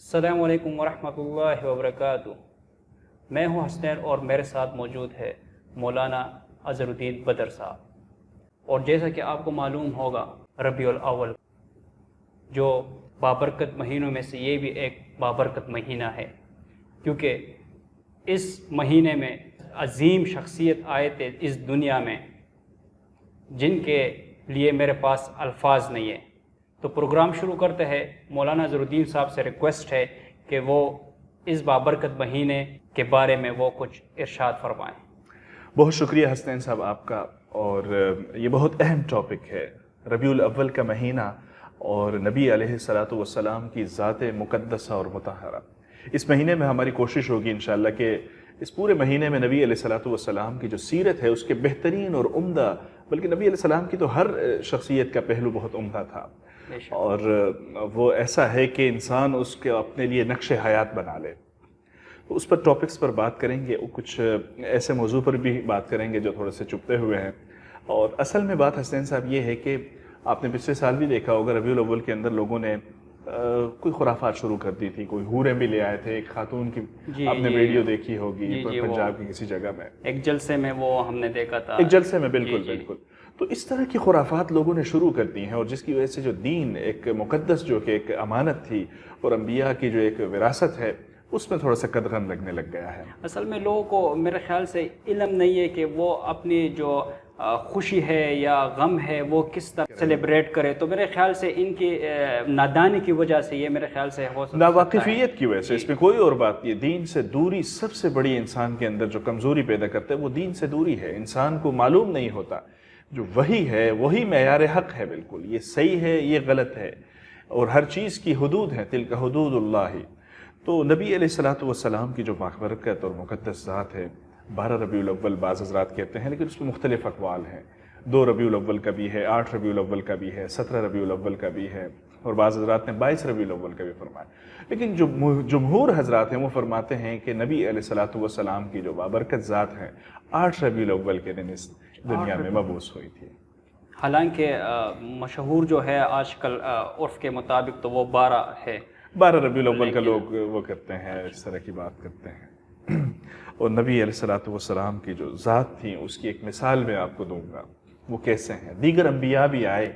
السلام علیکم ورحمۃ اللہ وبرکاتہ۔ میں ہوں حسنین اور میرے ساتھ موجود ہے مولانا اظہر الدین بدر صاحب۔ اور جیسا کہ آپ کو معلوم ہوگا، ربیع الاول جو بابرکت مہینوں میں سے یہ بھی ایک بابرکت مہینہ ہے، کیونکہ اس مہینے میں عظیم شخصیت آئے تھے اس دنیا میں جن کے لیے میرے پاس الفاظ نہیں ہے۔ تو پروگرام شروع کرتے ہیں۔ مولانا اظہر الدین صاحب سے ریکویسٹ ہے کہ وہ اس بابرکت مہینے کے بارے میں وہ کچھ ارشاد فرمائیں۔ بہت شکریہ حسنین صاحب آپ کا، اور یہ بہت اہم ٹاپک ہے، ربیع الاول کا مہینہ اور نبی علیہ الصلاۃ والسلام کی ذات مقدسہ اور مطہرہ۔ اس مہینے میں ہماری کوشش ہوگی انشاءاللہ کہ اس پورے مہینے میں نبی علیہ الصلاۃ والسلام کی جو سیرت ہے اس کے بہترین اور عمدہ، بلکہ نبی علیہ السلام کی تو ہر شخصیت کا پہلو بہت عمدہ تھا، اور وہ ایسا ہے کہ انسان اس کے اپنے لیے نقش حیات بنا لے۔ تو اس پر ٹاپکس پر بات کریں گے، کچھ ایسے موضوع پر بھی بات کریں گے جو تھوڑے سے چپتے ہوئے ہیں۔ اور اصل میں بات حسنین صاحب یہ ہے کہ آپ نے پچھلے سال بھی دیکھا ہوگا، ربیع الاول کے اندر لوگوں نے کوئی خرافات شروع کر دی تھی، کوئی حوریں بھی لے آئے تھے۔ ایک خاتون کی آپ نے ویڈیو دیکھی ہوگی پنجاب کی کسی جگہ میں، ایک جلسے میں وہ ہم نے دیکھا تھا، ایک جلسے میں، بالکل۔ تو اس طرح کی خرافات لوگوں نے شروع کر دی ہیں، اور جس کی وجہ سے جو دین ایک مقدس، جو کہ ایک امانت تھی اور انبیاء کی جو ایک وراثت ہے، اس میں تھوڑا سا قدغن لگنے لگ گیا ہے۔ اصل میں لوگوں کو میرے خیال سے علم نہیں ہے کہ وہ اپنی جو خوشی ہے یا غم ہے وہ کس طرح سیلیبریٹ کرے۔ تو میرے خیال سے ان کی نادانی کی وجہ سے یہ میرے خیال سے ہو سکتا ہے، ناواقفیت کی وجہ سے، اس میں کوئی اور بات نہیں ہے۔ دین سے دوری سب سے بڑی انسان کے اندر جو کمزوری پیدا کرتا ہے وہ دین سے دوری ہے۔ انسان کو معلوم نہیں ہوتا جو وہی ہے وہی معیار حق ہے، بالکل یہ صحیح ہے یہ غلط ہے، اور ہر چیز کی حدود ہیں، تلک حدود اللہ۔ تو نبی علیہ الصلاۃ والسلام کی جو بابرکت اور مقدس ذات ہے، 12 ربیع الاول بعض حضرات کہتے ہیں، لیکن اس میں مختلف اقوال ہیں۔ 2 ربیع الاول کا بھی ہے، 8 ربیع الاول کا بھی ہے، 17 ربیع الاول کا بھی ہے، اور بعض حضرات نے 22 ربیع الاول کا بھی فرمایا۔ لیکن جو جمہور حضرات ہیں وہ فرماتے ہیں کہ نبی علیہ الصلاۃ والسلام کی جو بابرکت ذات ہے 8 ربیع الاول کے دن اس دنیا میں مبعوث ہوئی تھی۔ حالانکہ مشہور جو ہے آج کل عرف کے مطابق تو وہ 12 ہے، 12 ربیع الاول کا لوگ وہ کرتے ہیں، اس طرح کی بات کرتے ہیں۔ اور نبی علیہ الصلاۃ والسلام کی جو ذات تھی اس کی ایک مثال میں آپ کو دوں گا، وہ کیسے ہیں۔ دیگر انبیاء بھی آئے،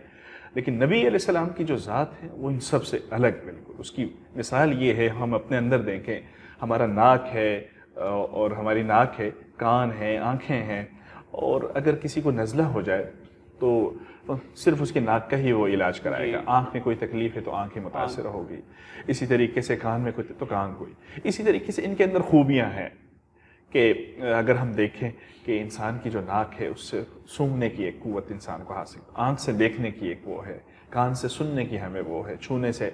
لیکن نبی علیہ السلام کی جو ذات ہے وہ ان سب سے الگ بالکل۔ اس کی مثال یہ ہے، ہم اپنے اندر دیکھیں، ہمارا ناک ہے اور ہماری ناک ہے، کان ہیں، آنکھیں ہیں، اور اگر کسی کو نزلہ ہو جائے تو صرف اس کے ناک کا ہی وہ علاج کرائے گا۔ آنکھ میں کوئی تکلیف ہے تو آنکھیں متاثر ہوگی، اسی طریقے سے کان میں کوئی تو کان کوئی، اسی طریقے سے ان کے اندر خوبیاں ہیں کہ اگر ہم دیکھیں کہ انسان کی جو ناک ہے اس سے سونگھنے کی ایک قوت انسان کو حاصل، آنکھ سے دیکھنے کی ایک وہ ہے، کان سے سننے کی ہمیں وہ ہے، چھونے سے۔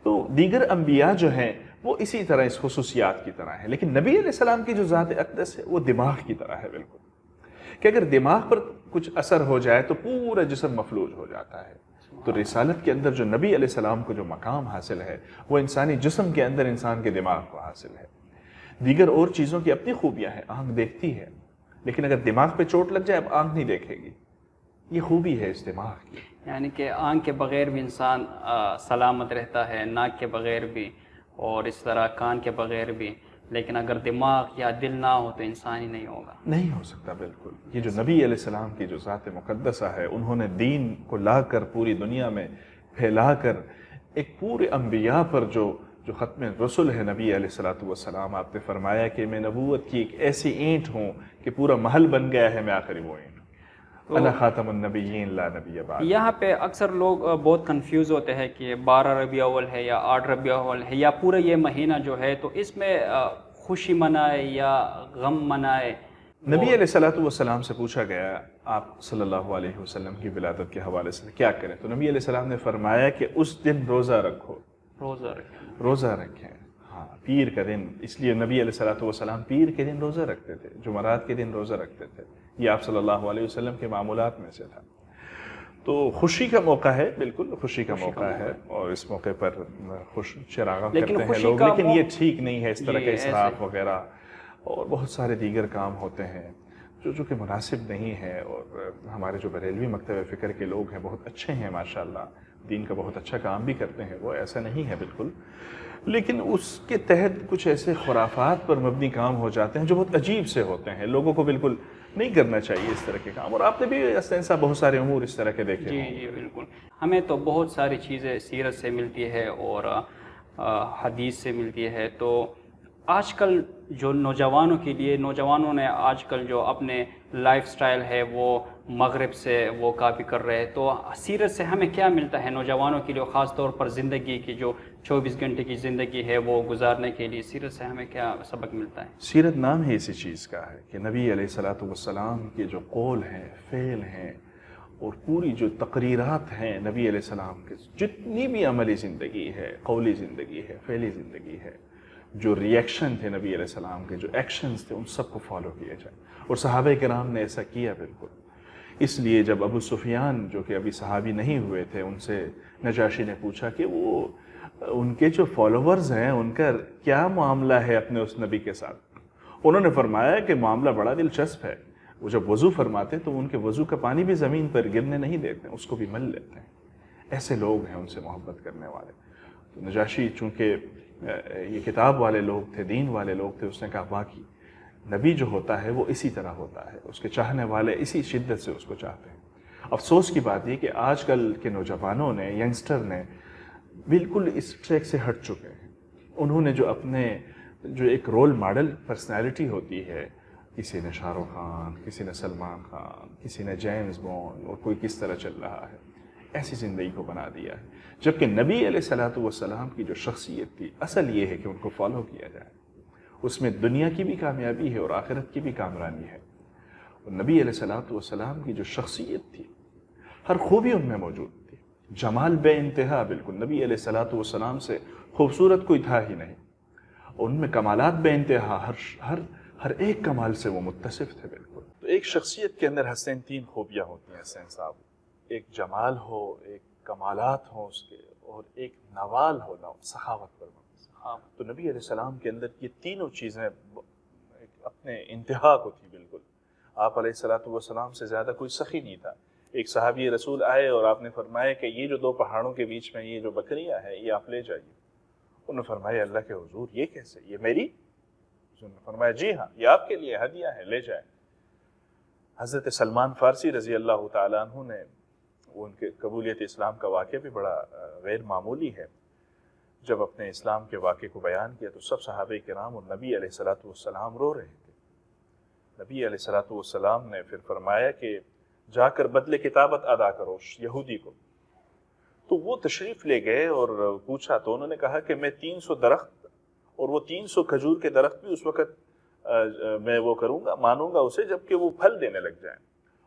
تو دیگر انبیاء جو ہیں وہ اسی طرح اس خصوصیات کی طرح ہیں، لیکن نبی علیہ السلام کی جو ذات اقدس ہے وہ دماغ کی طرح ہے بالکل، کہ اگر دماغ پر کچھ اثر ہو جائے تو پورا جسم مفلوج ہو جاتا ہے۔ تو رسالت کے اندر جو نبی علیہ السلام کو جو مقام حاصل ہے وہ انسانی جسم کے اندر انسان کے دماغ کو حاصل ہے۔ دیگر اور چیزوں کی اپنی خوبیاں ہیں، آنکھ دیکھتی ہے، لیکن اگر دماغ پہ چوٹ لگ جائے اب آنکھ نہیں دیکھے گی، یہ خوبی ہے اس دماغ کی۔ یعنی کہ آنکھ کے بغیر بھی انسان سلامت رہتا ہے، ناک کے بغیر بھی، اور اس طرح کان کے بغیر بھی، لیکن اگر دماغ یا دل نہ ہو تو انسان ہی نہیں ہوگا، نہیں ہو سکتا بالکل۔ یہ جو نبی علیہ السلام کی جو ذات مقدسہ ہے، انہوں نے دین کو لا کر پوری دنیا میں پھیلا کر ایک پورے انبیاء پر جو ختم رسول ہے نبی علیہ الصلاۃ والسلام، آپ نے فرمایا کہ میں نبوت کی ایک ایسی اینٹ ہوں کہ پورا محل بن گیا ہے، میں آخری وہ اینٹ ہوں، انا خاتم النبیین لا نبی بعد۔ یہاں پہ اکثر لوگ بہت کنفیوز ہوتے ہیں کہ 12 ربیع اول ہے یا 8 ربیع اول ہے یا پورا یہ مہینہ جو ہے، تو اس میں خوشی منائے یا غم منائے۔ نبی علیہ الصلاۃ والسلام سے پوچھا گیا آپ صلی اللہ علیہ وسلم کی ولادت کے حوالے سے کیا کریں، تو نبی علیہ السلام نے فرمایا کہ اس دن روزہ رکھو، روزہ رکھیں۔ ہاں، پیر کا دن، اس لیے نبی علیہ الصلاۃ والسلام پیر کے دن روزہ رکھتے تھے، جمعرات کے دن روزہ رکھتے تھے، یہ آپ صلی اللہ علیہ وسلم کے معمولات میں سے تھا۔ تو خوشی کا موقع ہے، بالکل خوشی کا موقع ہے، اور اس موقع پر خوش چراغاں کرتے ہیں لوگ، لیکن یہ ٹھیک نہیں ہے اس طرح کا اسراف وغیرہ، اور بہت سارے دیگر کام ہوتے ہیں جو کہ مناسب نہیں ہے۔ اور ہمارے جو بریلوی مکتب فکر کے لوگ ہیں بہت اچھے ہیں ماشاءاللہ، دین کا بہت اچھا کام بھی کرتے ہیں، وہ ایسا نہیں ہے بالکل، لیکن اس کے تحت کچھ ایسے خرافات پر مبنی کام ہو جاتے ہیں جو بہت عجیب سے ہوتے ہیں، لوگوں کو بالکل نہیں کرنا چاہیے اس طرح کے کام. اور آپ نے بھی حسنین صاحب بہت سارے امور اس طرح کے دیکھے جی جی بالکل. ہمیں تو بہت ساری چیزیں سیرت سے ملتی ہے اور حدیث سے ملتی ہے. تو آج کل جو نوجوانوں نے آج کل جو اپنے لائف سٹائل ہے وہ مغرب سے وہ کاپی کر رہے ہیں. تو سیرت سے ہمیں کیا ملتا ہے نوجوانوں کے لیے، خاص طور پر زندگی کی جو 24 گھنٹے کی زندگی ہے وہ گزارنے کے لیے سیرت سے ہمیں کیا سبق ملتا ہے؟ سیرت نام ہی اسی چیز کا ہے کہ نبی علیہ الصلوۃ والسلام کے جو قول ہیں، فعل ہیں اور پوری جو تقریرات ہیں نبی علیہ السلام کے، جتنی بھی عملی زندگی ہے، قولی زندگی ہے، فعلی زندگی ہے، جو ریئیکشن تھے نبی علیہ السلام کے، جو ایکشنز تھے، ان سب کو فالو کیا جائے. اور صحابہ کرام نے ایسا کیا بالکل. اس لیے جب ابو سفیان جو کہ ابھی صحابی نہیں ہوئے تھے، ان سے نجاشی نے پوچھا کہ وہ ان کے جو فالوورز ہیں ان کا کیا معاملہ ہے اپنے اس نبی کے ساتھ. انہوں نے فرمایا کہ معاملہ بڑا دلچسپ ہے. وہ جب وضو فرماتے تو ان کے وضو کا پانی بھی زمین پر گرنے نہیں دیتے، اس کو بھی مل لیتے ہیں. ایسے لوگ ہیں ان سے محبت کرنے والے. تو نجاشی چونکہ یہ کتاب والے لوگ تھے، دین والے لوگ تھے، اس نے کہا باقی نبی جو ہوتا ہے وہ اسی طرح ہوتا ہے، اس کے چاہنے والے اسی شدت سے اس کو چاہتے ہیں. افسوس کی بات یہ کہ آج کل کے نوجوانوں نے، ینگسٹر نے بالکل اس ٹریک سے ہٹ چکے ہیں. انہوں نے جو ایک رول ماڈل پرسنالٹی ہوتی ہے، کسی نے شاہ رخ خان، کسی نے سلمان خان، کسی نے جیمز بانڈ، اور کوئی کس طرح چل رہا ہے، ایسی زندگی کو بنا دیا ہے. جبکہ نبی علیہ الصلوۃ والسلام کی جو شخصیت تھی، اصل یہ ہے کہ ان کو فالو کیا جائے. اس میں دنیا کی بھی کامیابی ہے اور آخرت کی بھی کامرانی ہے. اور نبی علیہ الصلوۃ والسلام کی جو شخصیت تھی، ہر خوبی ان میں موجود تھی. جمال بے انتہا، بالکل نبی علیہ الصلوۃ والسلام سے خوبصورت کوئی تھا ہی نہیں. ان میں کمالات بے انتہا، ہر ایک کمال سے وہ متصف تھے بالکل. تو ایک شخصیت کے اندر حسین 3 خوبیاں ہوتی ہیں حسین صاحب. ایک جمال ہو، ایک کمالات ہوں اس کے، اور ایک نوال ہو، سخاوت پر مبنی. تو نبی علیہ السلام کے اندر یہ تینوں چیزیں اپنے انتہا کو تھی بالکل. آپ علیہ الصلوۃ والسلام سے زیادہ کوئی سخی نہیں تھا. ایک صحابی رسول آئے اور آپ نے فرمایا کہ یہ جو 2 پہاڑوں کے بیچ میں یہ جو بکریاں ہیں یہ آپ لے جائیے. انہوں نے فرمایا اللہ کے حضور یہ کیسے، یہ میری؟ انہوں نے فرمایا جی ہاں، یہ آپ کے لیے ہدیہ ہے، لے جائیں. حضرت سلمان فارسی رضی اللہ تعالیٰ عنہ نے، وہ ان کے قبولیت اسلام کا واقعہ بھی بڑا غیر معمولی ہے، جب اپنے اسلام کے واقعے کو بیان کیا تو سب صحابہ کرام اور نبی علیہ الصلوۃ والسلام رو رہے تھے. نبی علیہ الصلوۃ والسلام نے پھر فرمایا کہ جا کر بدل کتابت ادا کرو یہودی کو. تو وہ تشریف لے گئے اور پوچھا تو انہوں نے کہا کہ میں 300 درخت اور وہ 300 کھجور کے درخت بھی اس وقت میں وہ کروں گا، مانوں گا اسے جب کہ وہ پھل دینے لگ جائیں،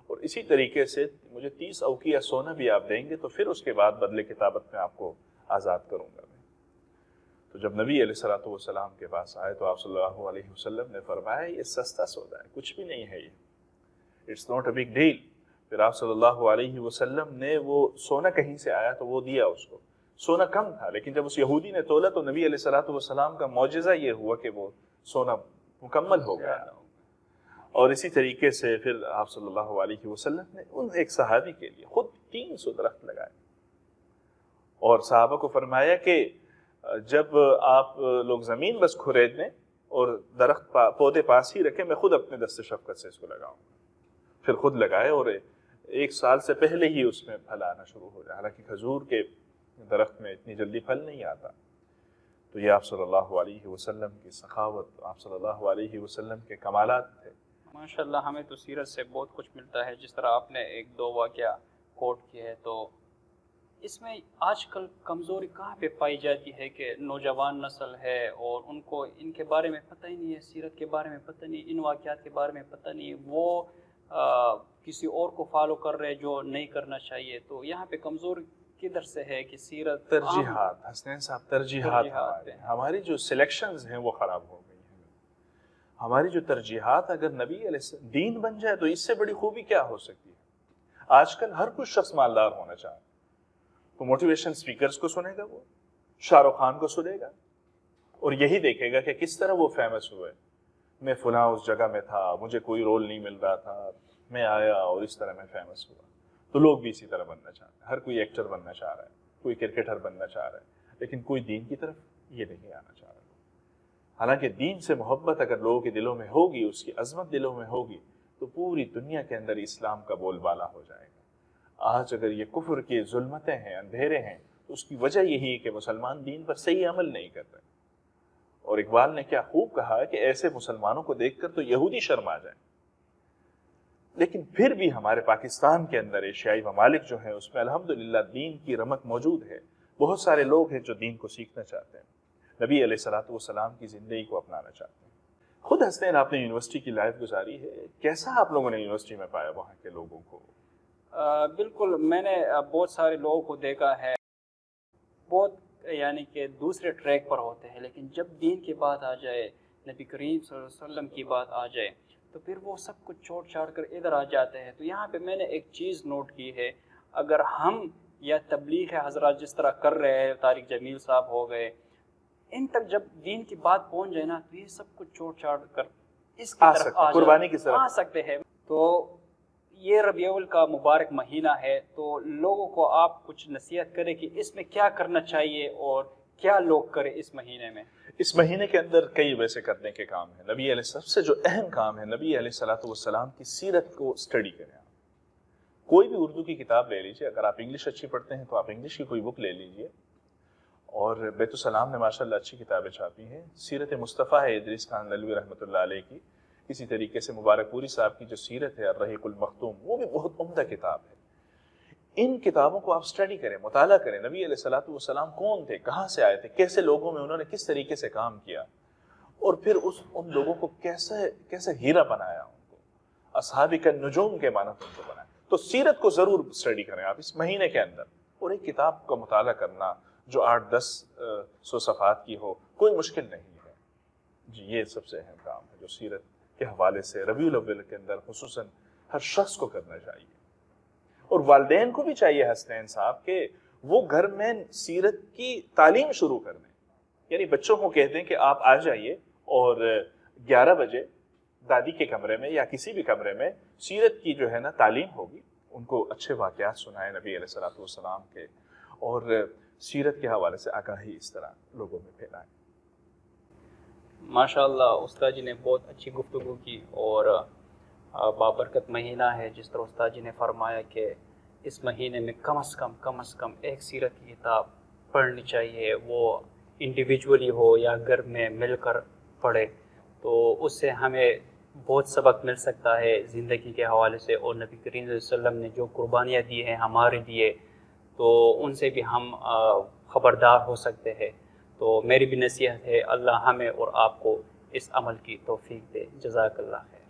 اور اسی طریقے سے مجھے 30 اوقیہ سونا بھی آپ دیں گے تو پھر اس کے بعد بدل کتابت میں آپ کو آزاد کروں گا. تو جب نبی علیہ الصلوۃ والسلام کے پاس آئے تو آپ صلی اللہ علیہ وسلم نے فرمایا یہ سستا سودا ہے، کچھ بھی نہیں ہے، یہ it's not a big deal. پھر آپ صلی اللہ علیہ وسلم نے وہ سونا کہیں سے آیا تو وہ دیا اس کو. سونا کم تھا لیکن جب اس یہودی نے تولا تو نبی علیہ الصلوۃ والسلام کا معجزہ یہ ہوا کہ وہ سونا مکمل ہو گیا. اور اسی طریقے سے پھر آپ صلی اللہ علیہ وسلم نے ان ایک صحابی کے لیے خود 300 درخت لگائے اور صحابہ کو فرمایا کہ جب آپ لوگ زمین بس کھرید لیں اور درخت پودے پاس ہی رکھیں، میں خود اپنے دست شفقت سے اس کو لگاؤں گا. پھر خود لگائے اور 1 سال سے پہلے ہی اس میں پھل آنا شروع ہو جائے. حالانکہ کھجور کے درخت میں اتنی جلدی پھل نہیں آتا. تو یہ آپ صلی اللہ علیہ وسلم کی سخاوت، آپ صلی اللہ علیہ وسلم کے کمالات تھے. ماشاءاللہ ہمیں تو سیرت سے بہت کچھ ملتا ہے. جس طرح آپ نے 1-2 واقعہ کوٹ کیے ہیں، تو اس میں آج کل کمزوری کہاں پہ پائی جاتی ہے کہ نوجوان نسل ہے اور ان کو ان کے بارے میں پتہ ہی نہیں ہے، سیرت کے بارے میں پتہ نہیں، ان واقعات کے بارے میں پتہ نہیں، وہ کسی اور کو فالو کر رہے جو نہیں کرنا چاہیے. تو یہاں پہ کمزوری کدھر سے ہے کہ سیرت ترجیحات. حسنین صاحب ترجیحات ہماری جو سلیکشنز ہیں وہ خراب ہو گئی ہیں. ہماری جو ترجیحات اگر نبی علیہ دین بن جائے تو اس سے بڑی خوبی کیا ہو سکتی ہے. آج کل ہر کوئی شخص مالدار ہونا چاہے، تو موٹیویشن سپیکرز کو سنے گا، وہ شاہ رخ خان کو سنے گا اور یہی دیکھے گا کہ کس طرح وہ فیمس ہوئے. میں فلاں اس جگہ میں تھا، مجھے کوئی رول نہیں مل رہا تھا، میں آیا اور اس طرح میں فیمس ہوا. تو لوگ بھی اسی طرح بننا چاہتے ہیں. ہر کوئی ایکٹر بننا چاہ رہا ہے، کوئی کرکٹر بننا چاہ رہا ہے، لیکن کوئی دین کی طرف یہ نہیں آنا چاہ رہا لوگ۔ حالانکہ دین سے محبت اگر لوگوں کے دلوں میں ہوگی، اس کی عظمت دلوں میں ہوگی، تو پوری دنیا کے اندر اسلام کا بول بالا ہو جائے گا۔ آج اگر یہ کفر کی ظلمتیں ہیں، اندھیرے ہیں، تو اس کی وجہ یہی ہے کہ مسلمان دین پر صحیح عمل نہیں کر رہے۔ اور اقبال نے کیا خوب کہا کہ ایسے مسلمانوں کو دیکھ کر تو یہودی شرما جائیں۔ لیکن پھر بھی ہمارے پاکستان کے اندر ایشیائی ممالک جو ہیں، اس میں الحمدللہ دین کی رمق موجود ہے۔ بہت سارے لوگ ہیں جو دین کو سیکھنا چاہتے ہیں، نبی علیہ السلام کی زندگی کو اپنانا چاہتے ہیں۔ خود حسنین آپ نے یونیورسٹی کی لائف گزاری ہے، کیسا آپ لوگوں نے یونیورسٹی میں پایا وہاں کے لوگوں کو؟ بالکل، میں نے بہت سارے لوگوں کو دیکھا ہے، بہت یعنی کہ دوسرے ٹریک پر ہوتے ہیں، لیکن جب دین کی بات آ جائے، نبی کریم صلی اللہ علیہ وسلم کی بات آ جائے، تو پھر وہ سب کچھ چھوڑ چھاڑ کر ادھر آ جاتے ہیں۔ تو یہاں پہ میں نے ایک چیز نوٹ کی ہے، اگر ہم یا تبلیغ حضرات جس طرح کر رہے ہیں، طارق جمیل صاحب ہو گئے، ان تک جب دین کی بات پہنچ جائے نا، تو یہ سب کچھ چھوڑ چھاڑ کر اس کی طرف قربانی کی طرف آ سکتے ہیں۔ تو یہ ربیع الاول کا مبارک مہینہ ہے، تو لوگوں کو آپ کچھ نصیحت کریں کہ اس میں کیا کرنا چاہیے اور کیا لوگ کریں اس مہینے میں؟ اس مہینے کے اندر کئی ویسے کرنے کے کام ہیں۔ نبی علیہ سب سے جو اہم کام ہے، نبی علیہ السلام کی سیرت کو اسٹڈی کریں۔ کوئی بھی اردو کی کتاب لے لیجئے، اگر آپ انگلش اچھی پڑھتے ہیں تو آپ انگلش کی کوئی بک لے لیجئے، اور بیت السلام نے ماشاءاللہ اچھی کتابیں چھاپی ہیں۔ سیرت مصطفیٰ ہے ادریس خان نلوی رحمۃ اللہ علیہ کی، اسی طریقے سے مبارک پوری صاحب کی جو سیرت ہے الرحیق المختوم، وہ بھی بہت عمدہ کتاب ہے۔ ان کتابوں کو آپ اسٹڈی کریں، مطالعہ کریں، نبی علیہ السلام کون تھے، کہاں سے آئے تھے، کیسے لوگوں میں انہوں نے کس طریقے سے کام کیا، اور پھر ان لوگوں کو کیسے ہیرا بنایا، ان کو اصحاب النجوم کے معنی ان کو بنایا۔ تو سیرت کو ضرور اسٹڈی کریں آپ اس مہینے کے اندر، اور ایک کتاب کا مطالعہ کرنا جو 800-10 صفحات کی ہو، کوئی مشکل نہیں ہے جی۔ یہ سب سے اہم کام ہے جو سیرت کے حوالے سے ربیع الاول کے اندر خصوصاً ہر شخص کو کرنا چاہیے، اور والدین کو بھی چاہیے حسنین صاحب کہ وہ گھر میں سیرت کی تعلیم شروع کر دیں۔ یعنی بچوں کو کہہ دیں کہ آپ آ جائیے اور 11 بجے دادی کے کمرے میں یا کسی بھی کمرے میں سیرت کی جو ہے نا تعلیم ہوگی، ان کو اچھے واقعات سنائیں نبی علیہ السلام کے، اور سیرت کے حوالے سے آگاہی اس طرح لوگوں میں پھیلائیں۔ ماشاءاللہ استاد جی نے بہت اچھی گفتگو کی، اور بابرکت مہینہ ہے، جس طرح استاد جی نے فرمایا کہ اس مہینے میں کم از کم ایک سیرت کی کتاب پڑھنی چاہیے، وہ انڈیویجولی ہو یا گھر میں مل کر پڑھے، تو اس سے ہمیں بہت سبق مل سکتا ہے زندگی کے حوالے سے، اور نبی کریم صلی اللہ علیہ وسلم نے جو قربانیاں دی ہیں ہمارے لیے، تو ان سے بھی ہم خبردار ہو سکتے ہیں۔ تو میری بھی نصیحت ہے، اللہ ہمیں اور آپ کو اس عمل کی توفیق دے۔ جزاک اللہ خیر۔